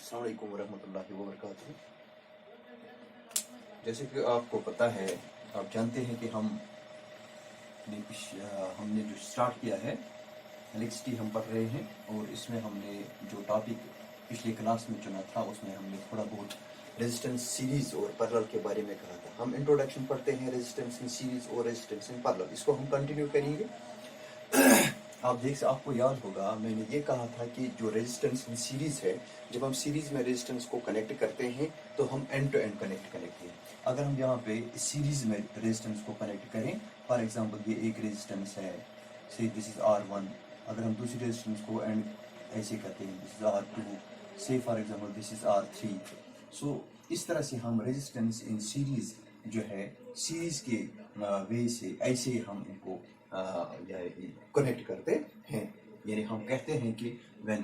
अस्सलाम वालेकुम वरहमतुल्लाहि वबरकातुहू। जैसे कि आपको पता है, आप जानते हैं कि हमने जो स्टार्ट किया है एलेक्सिटी हम पढ़ रहे हैं, और इसमें हमने जो टॉपिक पिछली क्लास में चुना था उसमें हमने थोड़ा बहुत रेजिस्टेंस सीरीज और पैरेलल के बारे में कहा था। हम इंट्रोडक्शन पढ़ते हैं रेजिस्टेंस इन सीरीज और रेजिस्टेंस इन पैरेलल, इसको हम कंटिन्यू करेंगे। आपको याद होगा मैंने ये कहा था कि जो रेजिस्टेंस इन सीरीज है, जब हम सीरीज में रेजिस्टेंस को कनेक्ट करते हैं तो हम एंड टू एंड कनेक्ट करेंगे। अगर हम यहाँ पे सीरीज में रेजिस्टेंस को कनेक्ट करें, फॉर एग्जांपल ये एक रेजिस्टेंस है, से दिस इज R1। अगर हम दूसरी रेजिस्टेंस को एंड ऐसे करते हैं, दिस इज R2, से for example this is R3। सो इस तरह से हम रेजिस्टेंस इन सीरीज जो है सीरीज के वे से ऐसे हम इनको कनेक्ट करते हैं। यानी हम कहते हैं कि when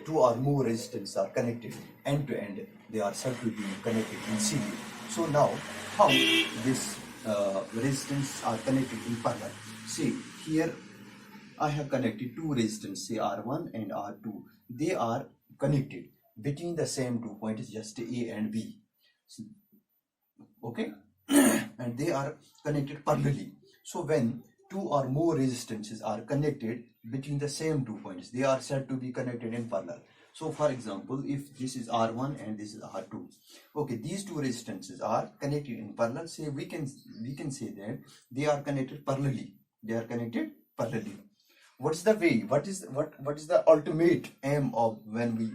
two or more resistors are connected end to end, they are said to be connected in series. So now how this resistors are connected in parallel? See here I have connected two resistors, say R1 and R2. They are connected between the same 2 points, just A and B. Okay, and they are connected parallelly. So when two or more resistances are connected between the same 2 points, they are said to be connected in parallel. So for example, if this is R1 and this is R2, okay, these two resistances are connected in parallel. Say we can say that they are connected parallelly. They are connected parallelly. What is the way? What is the ultimate aim of when we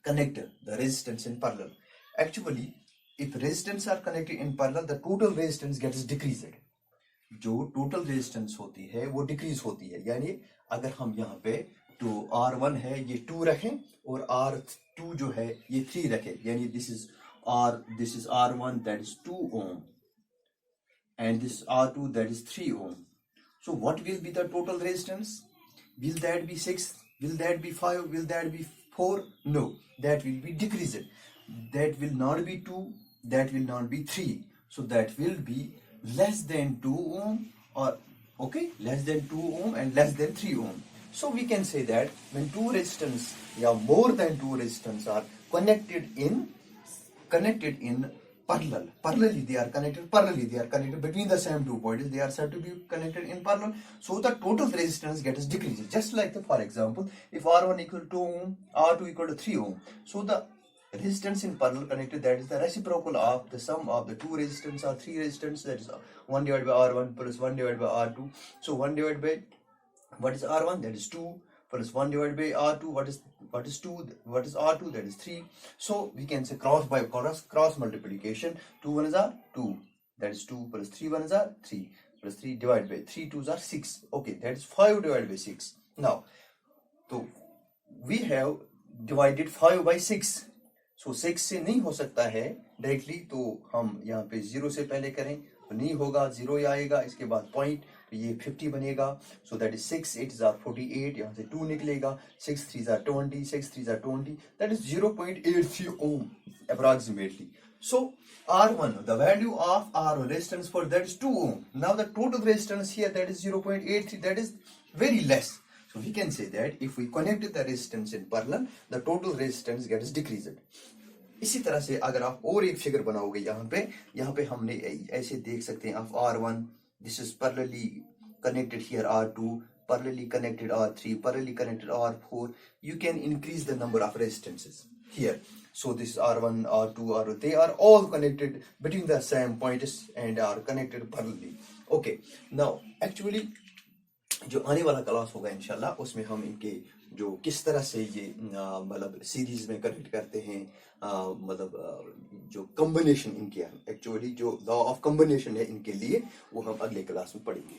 connect the resistance in parallel? Actually, if resistance are connected in parallel, the total resistance gets decreased. जो total resistance होती है वो decrease होती है। यानी अगर हम यहाँ पे तो R1 है ये 2 रखें और R2 जो है ये 3 रखें, यानी this is R1 that is 2 ohm and this R2 that is 3 ohm. So what will be the total resistance? Will that be 6? Will that be 5? Will that be 4? No, that will be decreased. That will not be 2, that will not be 3. So that will be less than 2 ohm, or okay, less than 2 ohm and less than 3 ohm. So we can say that when two resistors or more than two resistors are connected in parallelly, they are connected between the same 2 points, they are said to be connected in parallel. So the total resistance gets decreased. Just like for example, if R1 equal to 2 ohm, R2 equal to 3 ohm, so the resistance in parallel connected, that is the reciprocal of the sum of the two resistance or three resistance, that is 1 divided by R1 plus 1 divided by R2. So 1 divided by what is R1, that is 2, plus 1 divided by R2, what is 2, what is R2, that is 3. So we can say cross multiplication. 2 1s are 2, that is 2, plus 3 1s are 3, plus 3 divided by 3 2s are 6. Okay, that is 5 divided by 6. Now so we have divided 5 by 6. So 6 से नहीं हो सकता है directly, तो हम यहाँ पे 0 से पहले करें तो नहीं होगा, 0 ही आएगा, इसके बाद पॉइंट, ये 50 बनेगा. So that is 6 8s are 48, यहाँ से 2 निकलेगा, 6 3s are 20, 6 3s are 20, that is 0.83 ohm approximately. So R1, the value of R1 resistance for that is 2 ohm. Now the total resistance here, that is 0.83, that is very less. So we can say that if we connect the resistance in parallel, the total resistance gets decreased. इसी तरह से अगर आप और एक figure बनाओगे यहाँ पे हमने ऐसे देख सकते हैं, आप R1, this is parallelly connected here R2, parallelly connected R3, parallelly connected R4. You can increase the number of resistances here. So this is R1, R2, R2, they are all connected between the same points and are connected parallelly. Okay, now actually जो आने वाला class होगा इंशाल्लाह, उसमें हम इनके जो किस तरह से ये मतलब सीरीज में कनेक्ट करते हैं, मतलब जो कॉम्बिनेशन इनके एक्चुअली जो लॉ ऑफ कॉम्बिनेशन है इनके लिए, वो हम अगले क्लास में पढ़ेंगे.